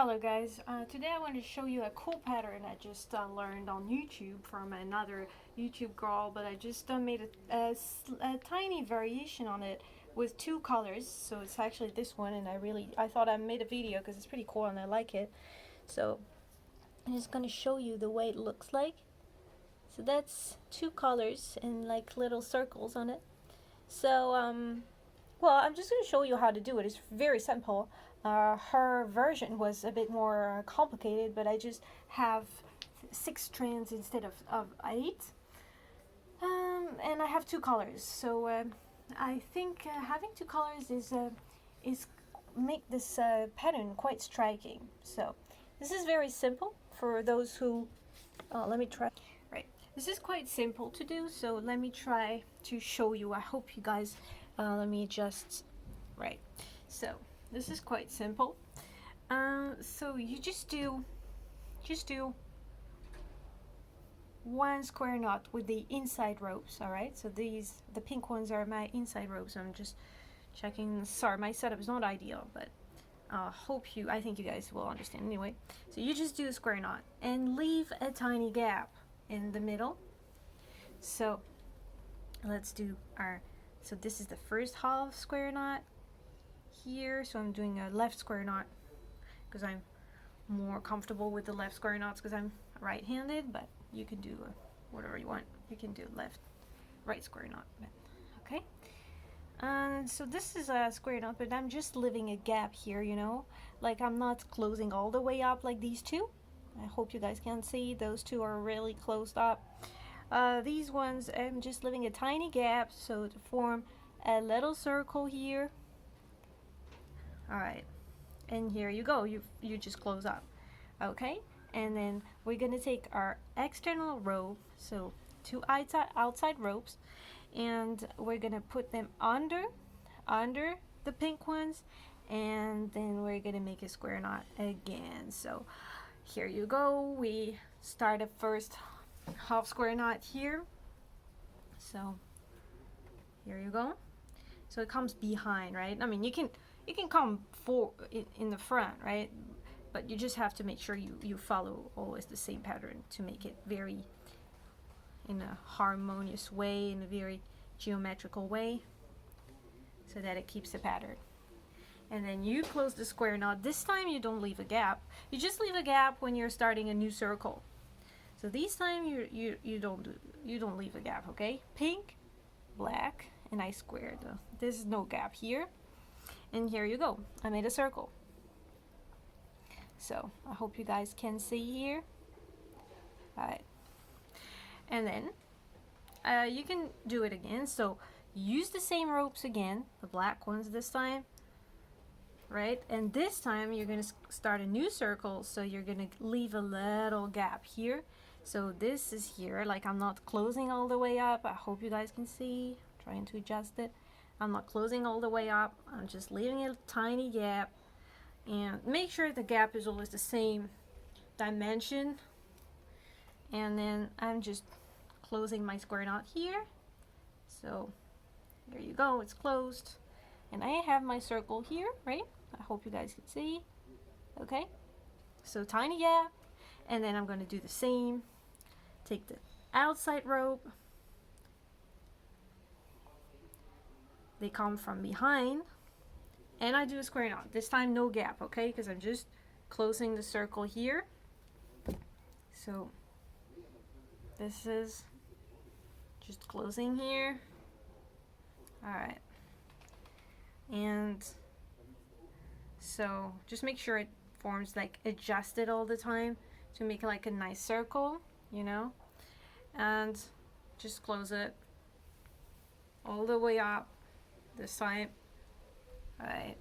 Hello guys, today I want to show you a cool pattern I just learned on YouTube from another YouTube girl, but I just made a tiny variation on it with two colors. So it's actually this one, and I thought I made a video because it's pretty cool and I like it. So I'm just going to show you the way it looks like. So that's two colors and like little circles on it. So well, I'm just going to show you how to do it. It's very simple. Her version was a bit more complicated, but I just have 6 strands instead of 8. And I have two colors. So I think having two colors is make this pattern quite striking. So this is very simple for those who, let me try. Right, this is quite simple to do, so let me try to show you. I hope you guys, let me just, right, so this is quite simple. So you just do one square knot with the inside ropes. All right, so the pink ones are my inside ropes. I'm just checking. Sorry, my setup is not ideal, but I think you guys will understand anyway. So you just do a square knot and leave a tiny gap in the middle. So let's do so this is the first half square knot here. So I'm doing a left square knot because I'm more comfortable with the left square knots because I'm right-handed, but you can do whatever you want. You can do right square knot, okay? And so this is a square knot, but I'm just leaving a gap here, you know, like I'm not closing all the way up like these two. I hope you guys can see those two are really closed up. These ones I'm just leaving a tiny gap so to form a little circle here. All right, and here you go, you just close up, okay? And then we're gonna take our external rope, so two outside ropes, and we're gonna put them under the pink ones, and then we're gonna make a square knot again. So here you go, we start a first half square knot here. So here you go. So it comes behind, right? I mean, you can come in the front, right? But you just have to make sure you follow always the same pattern to make it very in a harmonious way, in a very geometrical way, so that it keeps the pattern. And then you close the square knot. This time you don't leave a gap. You just leave a gap when you're starting a new circle. So this time you don't leave a gap, okay? Pink, black, and I squared. There's no gap here. And here you go. I made a circle. So I hope you guys can see here. All right. And then you can do it again. So use the same ropes again, the black ones this time, right? And this time you're going to start a new circle, so you're going to leave a little gap here. So this is here, like I'm not closing all the way up. I hope you guys can see. I'm trying to adjust it. I'm not closing all the way up. I'm just leaving a tiny gap, and make sure the gap is always the same dimension. And then I'm just closing my square knot here. So there you go, it's closed. And I have my circle here, right? I hope you guys can see. Okay, so tiny gap, and then I'm going to do the same. Take the outside rope. They come from behind, and I do a square knot. This time no gap, okay? Because I'm just closing the circle here. So this is just closing here. All right. And so just make sure it forms like adjusted all the time to make like a nice circle, you know, and just close it all the way up this time. All right,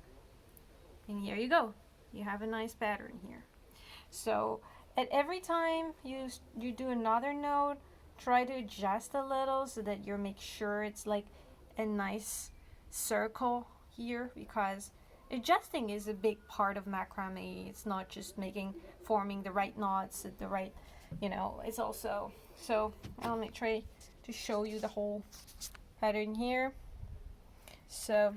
and here you go, you have a nice pattern here. So at every time you do another node, try to adjust a little so that you make sure it's like a nice circle here, because adjusting is a big part of macrame. It's not just forming the right knots at the right, you know, it's also, so let me try to show you the whole pattern here. So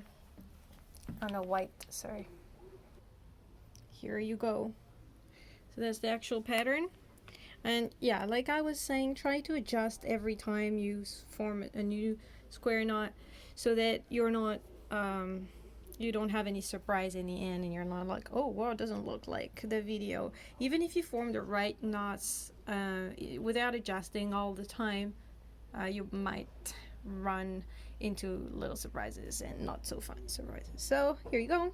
on a white, sorry, here you go. So that's the actual pattern. And yeah, like I was saying, try to adjust every time you form a new square knot, so that you're not you don't have any surprise in the end, and you're not like, oh wow, it doesn't look like the video. Even if you form the right knots without adjusting all the time, you might run into little surprises and not so fun surprises. So here you go.